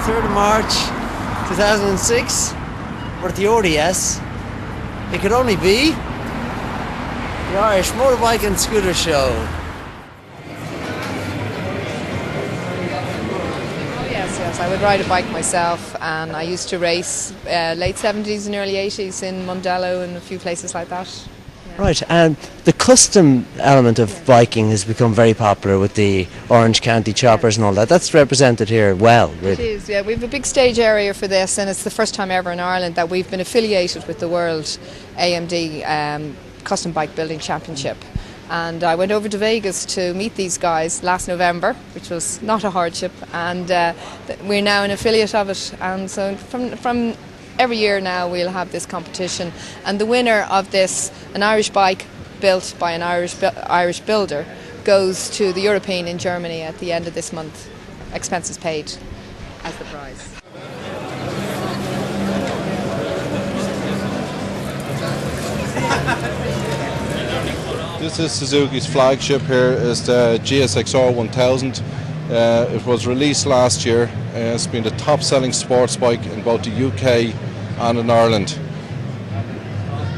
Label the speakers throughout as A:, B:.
A: 3rd of March 2006. We're at the RDS. It could only be the Irish Motorbike and Scooter Show.
B: Yes, I would ride a bike myself, and I used to race late 70s and early 80s in Mondello and a few places like that.
A: Right, and the custom element of biking has become very popular with the Orange County choppers and all that. That's represented here well, really.
B: It is, yeah. We have a big stage area for this, and it's the first time ever in Ireland that we've been affiliated with the World AMD Custom Bike Building Championship. And I went over to Vegas to meet these guys last November, which was not a hardship, and we're now an affiliate of it. And so from every year now we'll have this competition, and the winner of this, an Irish bike built by an Irish builder, goes to the European in Germany at the end of this month, expenses paid, as the prize.
C: This is Suzuki's flagship here, is the GSX-R 1000. It was released last year. It's been the top selling sports bike in both the UK and in Ireland.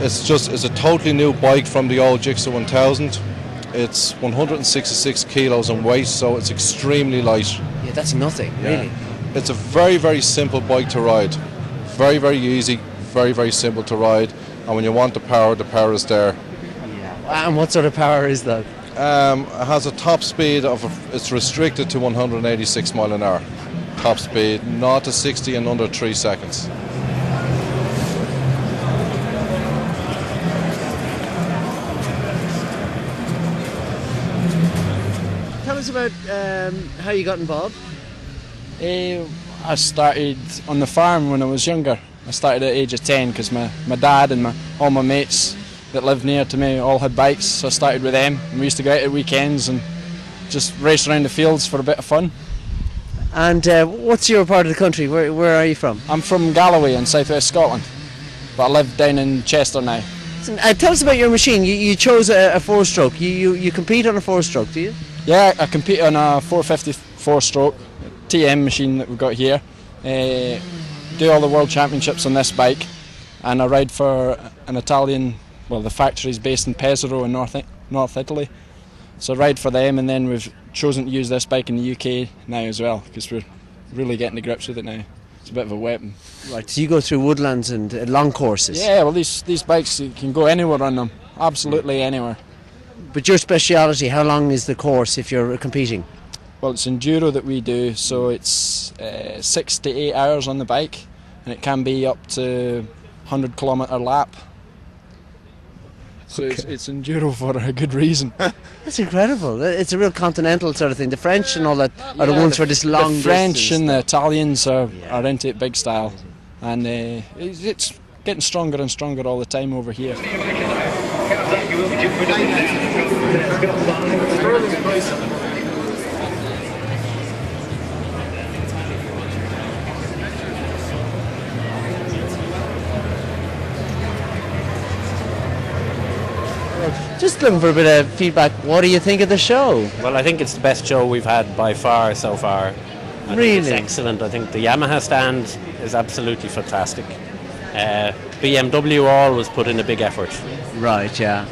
C: It's a totally new bike from the old Gixxer 1000. It's 166 kilos in weight, so it's extremely light.
A: Yeah, that's nothing, really.
C: It's a very, very simple bike to ride. Very, very easy, very, very simple to ride. And when you want the power is there.
A: And what sort of power is that?
C: It has a top speed it's restricted to 186 mile an hour. Top speed, 0 to 60 in under 3 seconds.
A: Tell us about how you got involved.
D: I started on the farm when I was younger. I started at the age of 10 because my dad and all my mates that lived near to me all had bikes, so I started with them. And we used to go out at weekends and just race around the fields for a bit of fun.
A: And what's your part of the country? Where are you from?
D: I'm from Galloway in southwest Scotland, but I live down in Chester now.
A: Tell us about your machine. You chose a 4-stroke. You compete on a 4-stroke, do you?
D: Yeah, I compete on a 450 4-stroke TM machine that we've got here. Do all the world championships on this bike, and I ride for an Italian. Well, the factory's based in Pesaro in North Italy, so I ride for them, and then we've chosen to use this bike in the UK now as well, because we're really getting to grips with it now. It's a bit of a weapon.
A: Right, so you go through woodlands and long courses?
D: Yeah, well these bikes, you can go anywhere on them, absolutely anywhere.
A: But your speciality, how long is the course if you're competing?
D: Well, it's enduro that we do, so it's 6 to 8 hours on the bike, and it can be up to 100 kilometre lap. So it's enduro for a good reason.
A: That's incredible. It's a real continental sort of thing. The French and all that are the ones for this long distance.
D: The French and the Italians are into it big style, and it's getting stronger and stronger all the time over here.
A: Just looking for a bit of feedback. What do you think of the show?
E: Well, I think it's the best show we've had by far so far. I think it's excellent. I think the Yamaha stand is absolutely fantastic. BMW always put in a big effort.
A: Right, yeah.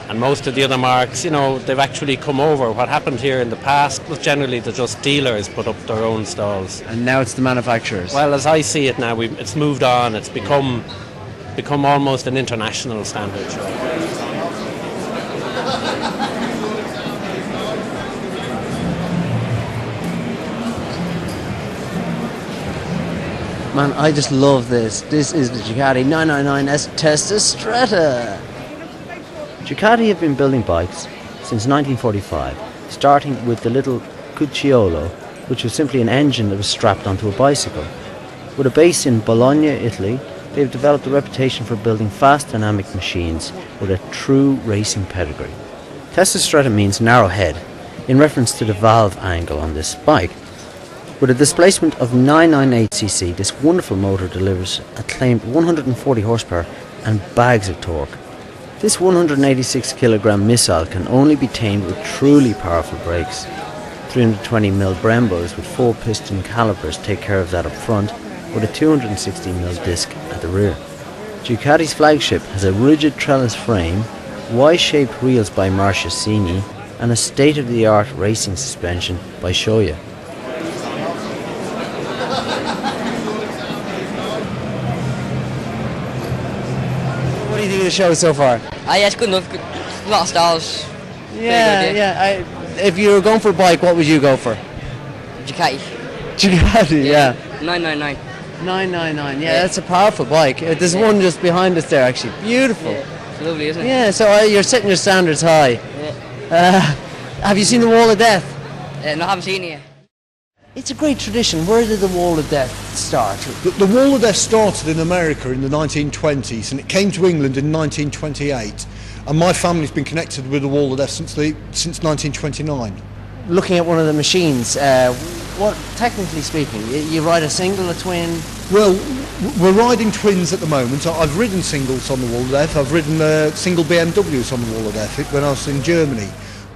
E: And most of the other marks, they've actually come over. What happened here in the past was generally that just dealers put up their own stalls.
A: And now it's the manufacturers.
E: Well, as I see it now, it's moved on. It's become almost an international standard show.
A: Man, I just love this. This is the Ducati 999S Testa Stretta. Ducati have been building bikes since 1945, starting with the little Cucciolo, which was simply an engine that was strapped onto a bicycle. With a base in Bologna, Italy, they've developed a reputation for building fast, dynamic machines with a true racing pedigree. Testa Stretta means narrow head, in reference to the valve angle on this bike. With a displacement of 998cc, this wonderful motor delivers a claimed 140 horsepower and bags of torque. This 186 kilogram missile can only be tamed with truly powerful brakes. 320mm Brembos with 4 piston calipers take care of that up front, with a 260mm disc at the rear. Ducati's flagship has a rigid trellis frame, Y-shaped wheels by Marchesini, and a state-of-the-art racing suspension by Shoya. What do you think of the show so far?
F: Yeah, it's good enough. Good. A lot of stalls.
A: Yeah. If you were going for a bike, what would you go for?
F: Ducati.
A: Ducati, yeah.
F: 999.
A: 999, yeah, that's a powerful bike. There's one just behind us there, actually. Beautiful.
F: Yeah, it's lovely, isn't it?
A: Yeah, so you're setting your standards high.
F: Yeah.
A: Have you seen the Wall of Death?
F: No, I haven't seen it yet.
A: It's a great tradition. Where did the Wall of Death start?
G: The Wall of Death started in America in the 1920s, and it came to England in 1928. And my family's been connected with the Wall of Death since 1929.
A: Looking at one of the machines, what, technically speaking, you ride a single, a twin?
G: Well, we're riding twins at the moment. I've ridden singles on the Wall of Death. I've ridden single BMWs on the Wall of Death when I was in Germany.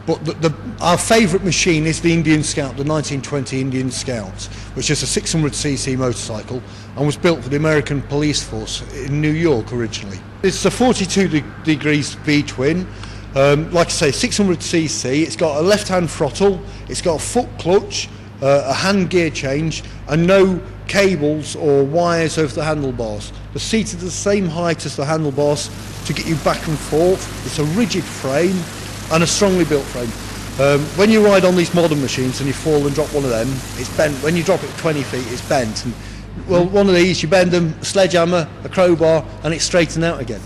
G: But our favourite machine is the Indian Scout, the 1920 Indian Scout, which is a 600cc motorcycle and was built for the American police force in New York originally. It's a 42 degrees V-twin, like I say, 600cc. It's got a left-hand throttle, it's got a foot clutch, a hand gear change, and no cables or wires over the handlebars. The seat is the same height as the handlebars to get you back and forth. It's a rigid frame and a strongly built frame. When you ride on these modern machines and you fall and drop one of them, it's bent. When you drop it 20 feet, it's bent. And, well, one of these, you bend them, a sledgehammer, a crowbar, and it's straightened out again.